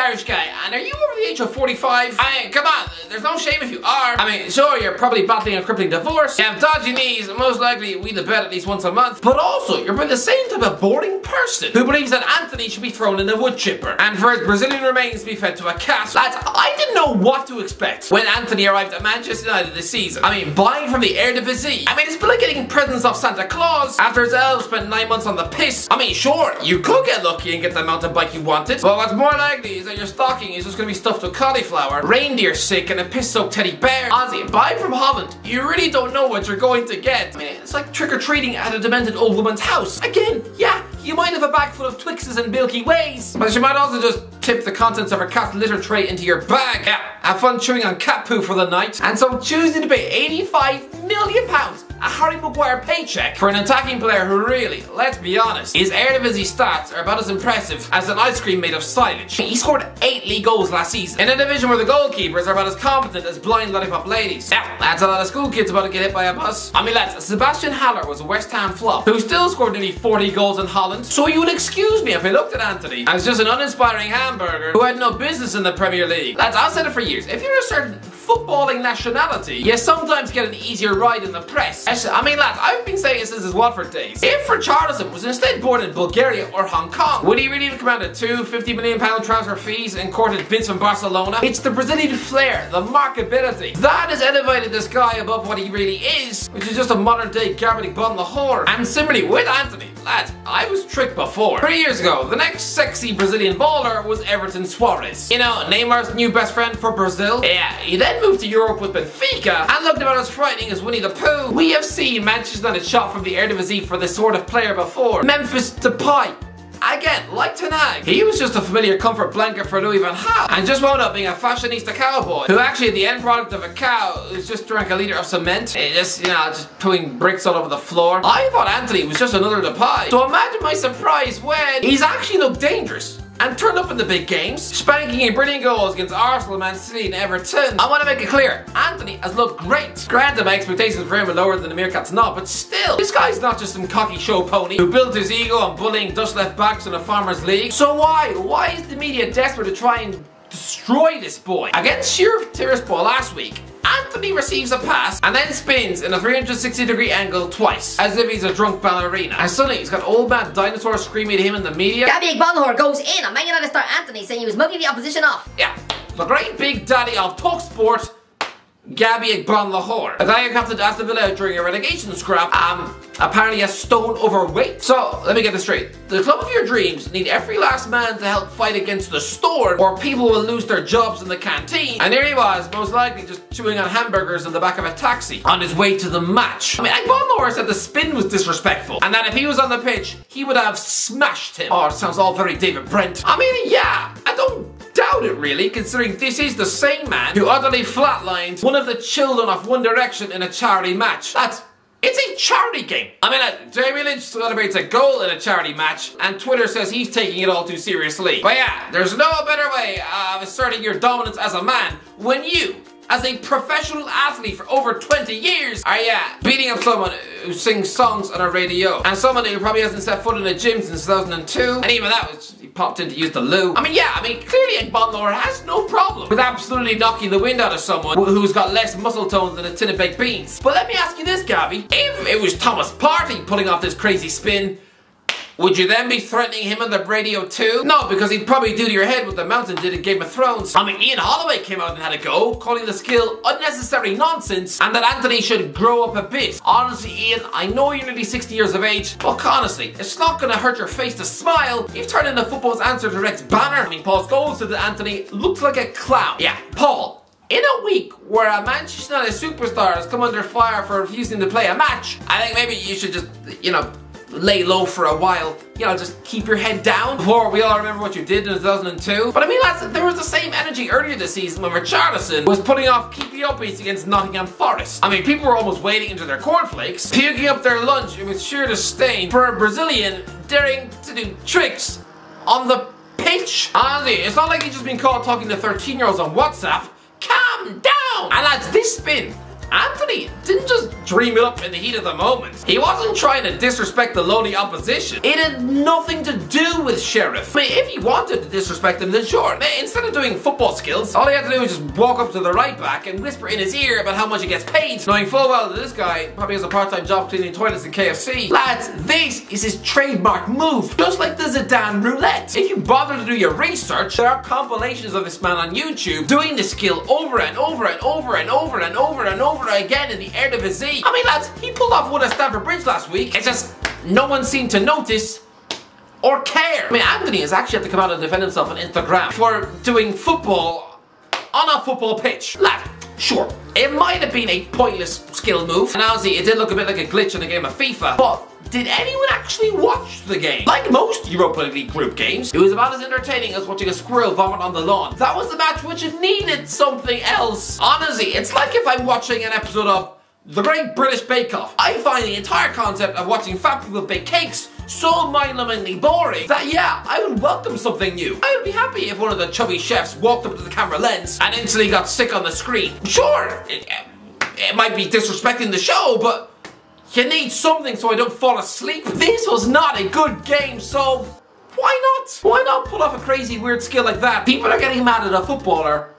Irish guy, and are you over the age of 45? I mean, come on, there's no shame if you are. I mean, sure, you're probably battling a crippling divorce, you have dodgy knees, and most likely we the bed at least once a month, but also, you're by the same type of boring person who believes that Antony should be thrown in the wood chipper, and for his Brazilian remains to be fed to a cat. Lads, I didn't know what to expect when Antony arrived at Manchester United this season. I mean, buying from the Eredivisie. I mean, it's been like getting presents off Santa Claus after his elves spent 9 months on the piss. I mean, sure, you could get lucky and get the mountain bike you wanted, but what's more likely is that your stocking is just going to be stuffed with cauliflower, reindeer sick, and a piss-soaked teddy bear. Honestly, buy from Holland, you really don't know what you're going to get. I mean, it's like trick-or-treating at a demented old woman's house. Again, yeah, you might have a bag full of Twixes and Milky Ways, but you might also just tip the contents of her cat's litter tray into your bag. Yeah, have fun chewing on cat poo for the night, and so choosing to pay £85 million, a Harry Maguire paycheck, for an attacking player who really, let's be honest, his Eredivisie stats are about as impressive as an ice cream made of silage. He scored 8 league goals last season, in a division where the goalkeepers are about as competent as blind lollipop ladies. Now, that's a lot of school kids about to get hit by a bus. I mean, lads, Sebastian Haller was a West Ham flop, who still scored nearly 40 goals in Holland, so you would excuse me if I looked at Antony as just an uninspiring hamburger who had no business in the Premier League. Lads, I've said it for years, if you're a certain footballing nationality, you sometimes get an easier ride in the press. I mean, lads, I've been saying this since his Watford days. If Richarlison was instead born in Bulgaria or Hong Kong, would he really have commanded two £50 million transfer fees and courted bids from Barcelona? It's the Brazilian flair, the marketability, that has elevated this guy above what he really is, which is just a modern day Garbage Bon the whore. And similarly with Antony, lads, I was tricked before. 3 years ago, the next sexy Brazilian baller was Everton Suarez. You know, Neymar's new best friend for Brazil. Yeah, he then moved to Europe with Benfica and looked about as frightening as Winnie the Pooh. We have seen Manchester United shot from the Eredivisie for this sort of player before. Memphis Depay. Again, like Ten Hag, he was just a familiar comfort blanket for Louis van Gaal and just wound up being a fashionista cowboy who actually the end product of a cow who's just drank a litre of cement, just putting bricks all over the floor. I thought Antony was just another Depay, so imagine my surprise when he's actually looked dangerous and turned up in the big games, spanking in brilliant goals against Arsenal, Man City and Everton. I want to make it clear, Antony has looked great. Granted, my expectations for him are lower than the Meerkat's not, but still, this guy's not just some cocky show pony who built his ego on bullying Dutch left backs in a farmers league. So why is the media desperate to try and destroy this boy? Against Sheriff Tiraspol last week, Antony receives a pass and then spins in a 360-degree angle twice, as if he's a drunk ballerina. And suddenly he's got old man dinosaurs screaming at him in the media. Gabby Bonhor goes in and Man United star Antony saying he was mugging the opposition off. Yeah, the great big daddy of talk sport, Gabby Bon Lahore. A guy who captained Aston Villa during a relegation scrap, apparently a stone overweight. So, let me get this straight. The club of your dreams need every last man to help fight against the storm, or people will lose their jobs in the canteen. And here he was, most likely just chewing on hamburgers in the back of a taxi on his way to the match. I mean, Bon Lahore said the spin was disrespectful, and that if he was on the pitch, he would have smashed him. Oh, it sounds all very David Brent. I mean, yeah, I don't doubt it really, considering this is the same man who utterly flatlined one of the children of One Direction in a charity match. It's a charity game. I mean, Jamie Lynch celebrates a goal in a charity match, and Twitter says he's taking it all too seriously. But yeah, there's no better way of asserting your dominance as a man when you, as a professional athlete for over 20 years, are beating up someone who sings songs on a radio, and someone who probably hasn't set foot in a gym since 2002, and even that was, he popped in to use the loo. I mean, clearly Bon Lahore has no problem with absolutely knocking the wind out of someone who's got less muscle tone than a tin of baked beans. But let me ask you this, Gabby, if it was Thomas Partey pulling off this crazy spin, would you then be threatening him on the radio too? No, because he'd probably do to your head what the Mountain did in Game of Thrones. I mean, Ian Holloway came out and had a go, calling the skill unnecessary nonsense and that Antony should grow up a bit. Honestly, Ian, I know you're nearly 60 years of age, but honestly, it's not gonna hurt your face to smile. You've turned into football's answer to Rex Banner. I mean, Paul Scholes said that Antony looks like a clown. Yeah, Paul. In a week where a Manchester United superstar has come under fire for refusing to play a match, I think maybe you should just, lay low for a while. Just keep your head down. Before we all remember what you did in 2002. But I mean, lads, there was the same energy earlier this season when Richarlison was putting off keepy uppies against Nottingham Forest. I mean, people were almost wading into their cornflakes, puking up their lunch with sheer disdain for a Brazilian daring to do tricks on the pitch. Honestly, it's not like he's just been caught talking to 13-year-olds on WhatsApp. Calm down! And lads, this spin Antony didn't just dream it up in the heat of the moment. He wasn't trying to disrespect the lowly opposition. It had nothing to do with Sheriff. I mean, if he wanted to disrespect him, then sure. Instead of doing football skills, all he had to do was just walk up to the right back and whisper in his ear about how much he gets paid, knowing full well that this guy probably has a part-time job cleaning toilets in KFC. Lads, this is his trademark move, just like the Zidane roulette. If you bother to do your research, there are compilations of this man on YouTube doing the skill over and over and over and over and over and over again in the Eredivisie. I mean, lads, he pulled off one at Stamford Bridge last week. It's just no one seemed to notice or care. I mean, Antony has actually had to come out and defend himself on Instagram for doing football on a football pitch. Lad, sure, it might have been a pointless skill move, and honestly, it did look a bit like a glitch in a game of FIFA, but did anyone actually watch the game? Like most Europa League group games, it was about as entertaining as watching a squirrel vomit on the lawn. That was the match which needed something else. Honestly, it's like if I'm watching an episode of The Great British Bake Off. I find the entire concept of watching fat people bake cakes so mind-numbingly boring that, yeah, I would welcome something new. I would be happy if one of the chubby chefs walked up to the camera lens and instantly got sick on the screen. Sure, it might be disrespecting the show, but you need something so I don't fall asleep. This was not a good game, so why not? Why not pull off a crazy weird skill like that? People are getting mad at a footballer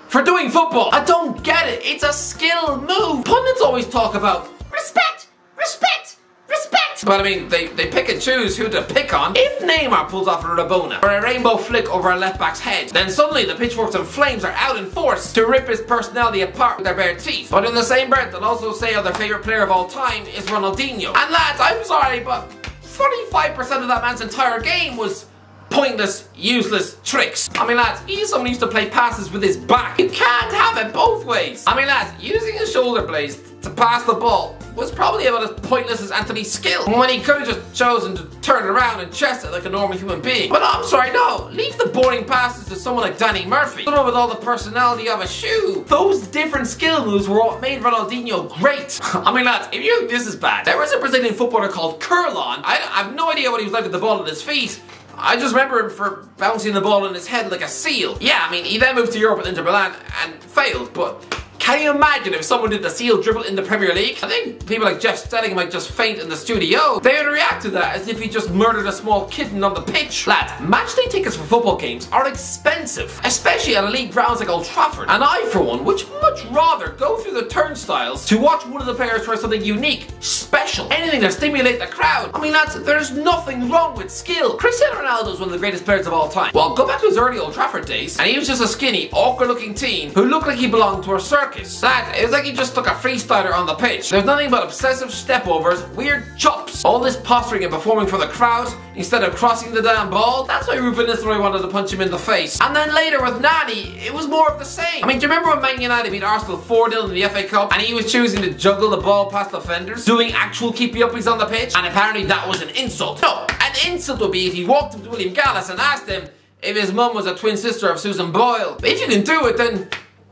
for doing football. I don't get it. It's a skill move. Pundits always talk about respect, respect, respect. But I mean, they pick and choose who to pick on. If Neymar pulls off a Rabona or a rainbow flick over a left back's head, then suddenly the pitchforks and flames are out in force to rip his personality apart with their bare teeth. But in the same breath, they'll also say how their favourite player of all time is Ronaldinho. And lads, I'm sorry, but 45% of that man's entire game was pointless, useless tricks. I mean, lads, he's someone who used to play passes with his back. You can't have it both ways. I mean, lads, using his shoulder blades to pass the ball was probably about as pointless as Antony's skill, when he could have just chosen to turn it around and chest it like a normal human being. But I'm sorry, no. Leave the boring passes to someone like Danny Murphy, someone with all the personality of a shoe. Those different skill moves were what made Ronaldinho great. I mean, lads, if you think this is bad, there was a Brazilian footballer called Curlon. I have no idea what he was like with the ball at his feet. I just remember him for bouncing the ball in his head like a seal. Yeah, I mean, he then moved to Europe with Inter Milan and failed, but can you imagine if someone did the seal dribble in the Premier League? I think people like Jeff Stelling might just faint in the studio. They would react to that as if he just murdered a small kitten on the pitch. Lads, matchday tickets for football games are expensive, especially at elite grounds like Old Trafford. And I, for one, would much rather go through the turnstiles to watch one of the players try something unique, special, anything to stimulate the crowd. I mean, lads, there's nothing wrong with skill. Cristiano Ronaldo is one of the greatest players of all time. Well, go back to his early Old Trafford days, and he was just a skinny, awkward-looking teen who looked like he belonged to a circus. Lad, it was like he just took a freestyler on the pitch. There's nothing but obsessive stepovers, weird chops, all this posturing and performing for the crowd instead of crossing the damn ball. That's why Ruben Nistelrooy wanted to punch him in the face. And then later with Nani, it was more of the same. I mean, do you remember when Man United beat Arsenal 4-0 in the FA Cup and he was choosing to juggle the ball past defenders, doing actual keepy-uppies on the pitch, and apparently that was an insult? No, an insult would be if he walked up to William Gallas and asked him if his mum was a twin sister of Susan Boyle. But if you can do it, then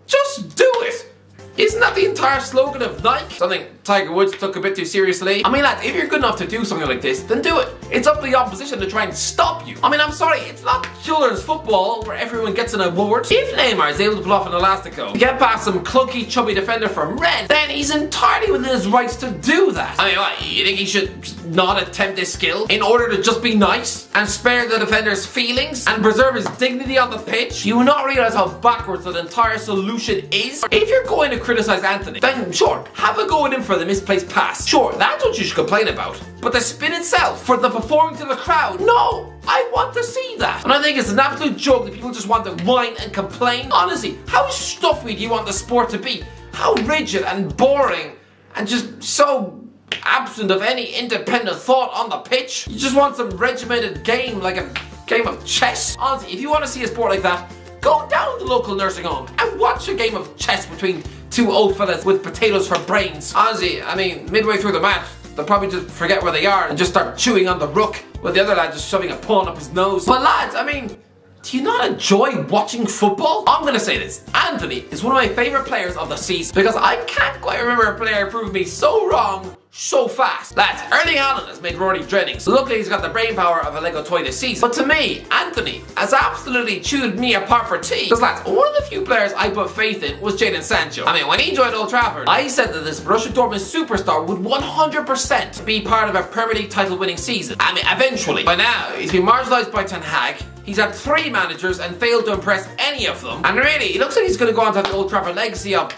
just do it. Isn't that the entire slogan of Nike? Something Tiger Woods took a bit too seriously. I mean, lads, if you're good enough to do something like this, then do it. It's up to the opposition to try and stop you. I mean, I'm sorry, it's not children's football where everyone gets an award. If Neymar is able to pull off an elastico to get past some clunky, chubby defender from Rennes, then he's entirely within his rights to do that. I mean, what, you think he should not attempt this skill in order to just be nice and spare the defender's feelings and preserve his dignity on the pitch? You will not realize how backwards that entire solution is. If you're going to criticize Antony, then sure, have a go at him for the misplaced pass. Sure, that's what you should complain about. But the spin itself, for the performing to the crowd, no! I want to see that. And I think it's an absolute joke that people just want to whine and complain. Honestly, how stuffy do you want the sport to be? How rigid and boring and just so absent of any independent thought on the pitch? You just want some regimented game like a game of chess? Honestly, if you want to see a sport like that, go down to the local nursing home and watch a game of chess between two old fellas with potatoes for brains. Honestly, I mean, midway through the match, they'll probably just forget where they are and just start chewing on the rook, with the other lad just shoving a pawn up his nose. But lads, I mean, do you not enjoy watching football? I'm gonna say this, Antony is one of my favourite players of the season because I can't quite remember a player proving me so wrong so fast. Lads, Erling Haaland has made Rory Jennings look like he's got the brain power of a Lego toy this season. But to me, Antony has absolutely chewed me apart for tea. Because lads, one of the few players I put faith in was Jadon Sancho. I mean, when he joined Old Trafford, I said that this Borussia Dortmund superstar would 100% be part of a Premier League title winning season. I mean, eventually. By now, he's been marginalised by Ten Hag. He's had 3 managers and failed to impress any of them. And really, it looks like he's going to go on to the Old Trafford legacy of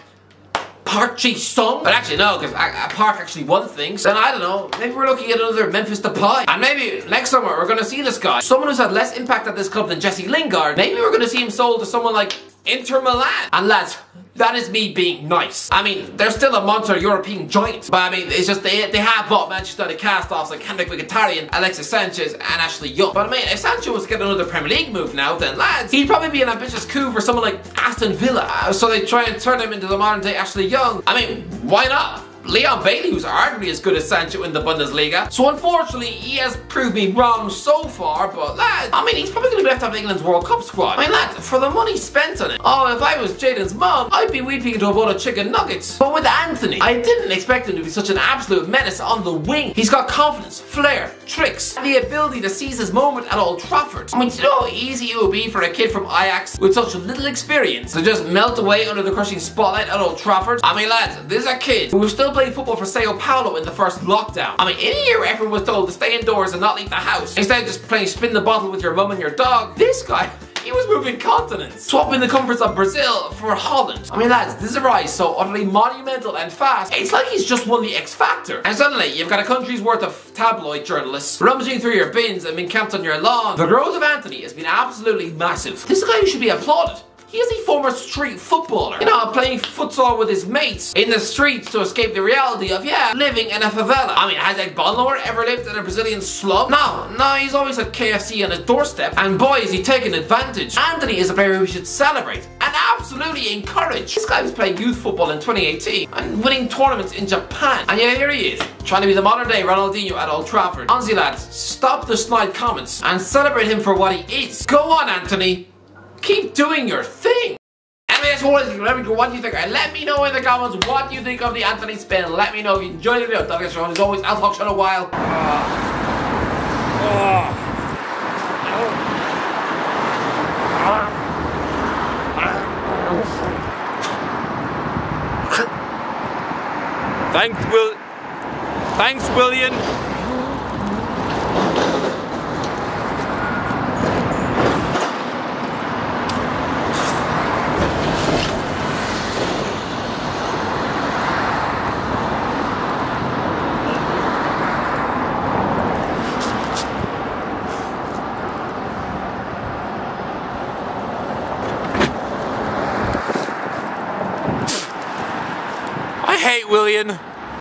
Park Ji-sung. But actually no, because Park actually won things. Then I don't know, maybe we're looking at another Memphis Depay. And maybe next summer we're going to see this guy. Someone who's had less impact at this club than Jesse Lingard. Maybe we're going to see him sold to someone like Inter Milan. And lads, that is me being nice. I mean, they're still a monster European giant. But I mean, it's just they have bought Manchester United cast-offs like Henrik Mkhitaryan, Alexis Sanchez, and Ashley Young. But I mean, if Sancho was to get another Premier League move now, then lads, he'd probably be an ambitious coup for someone like Aston Villa. So they try and turn him into the modern day Ashley Young. I mean, why not? Leon Bailey, who's arguably as good as Sancho in the Bundesliga. So unfortunately, he has proved me wrong so far, but lads, I mean, he's probably going to be left out of England's World Cup squad. I mean, lads, for the money spent on it, oh, if I was Jadon's mum, I'd be weeping into a bowl of chicken nuggets. But with Antony, I didn't expect him to be such an absolute menace on the wing. He's got confidence, flair, tricks, and the ability to seize his moment at Old Trafford. I mean, do you know how easy it would be for a kid from Ajax with such little experience to just melt away under the crushing spotlight at Old Trafford? I mean, lads, this is a kid who was still playing football for Sao Paulo in the first lockdown. I mean, in a year everyone was told to stay indoors and not leave the house, instead of just playing spin the bottle with your mum and your dog, this guy, he was moving continents, swapping the comforts of Brazil for Holland. I mean, lads, this is a rise so utterly monumental and fast, it's like he's just won the X Factor. And suddenly, you've got a country's worth of tabloid journalists rummaging through your bins and being camped on your lawn. The growth of Antony has been absolutely massive. This is a guy who should be applauded. He is a former street footballer, you know, playing futsal with his mates in the streets to escape the reality of, yeah, living in a favela. I mean, has Ed Bonlower ever lived in a Brazilian slum? No, he's always had KFC on his doorstep, and boy, is he taking advantage. Antony is a player who we should celebrate and absolutely encourage. This guy was playing youth football in 2018 and winning tournaments in Japan, and yet here he is, trying to be the modern day Ronaldinho at Old Trafford. Honestly, lads, stop the snide comments and celebrate him for what he is. Go on, Antony. Keep doing your thing. Anyway, that's what do you think? Let me know in the comments what you think of the Antony spin. Let me know if you enjoyed the video. Don't forget to as always, I'll talk to you in a while. Thanks, William. I hate William.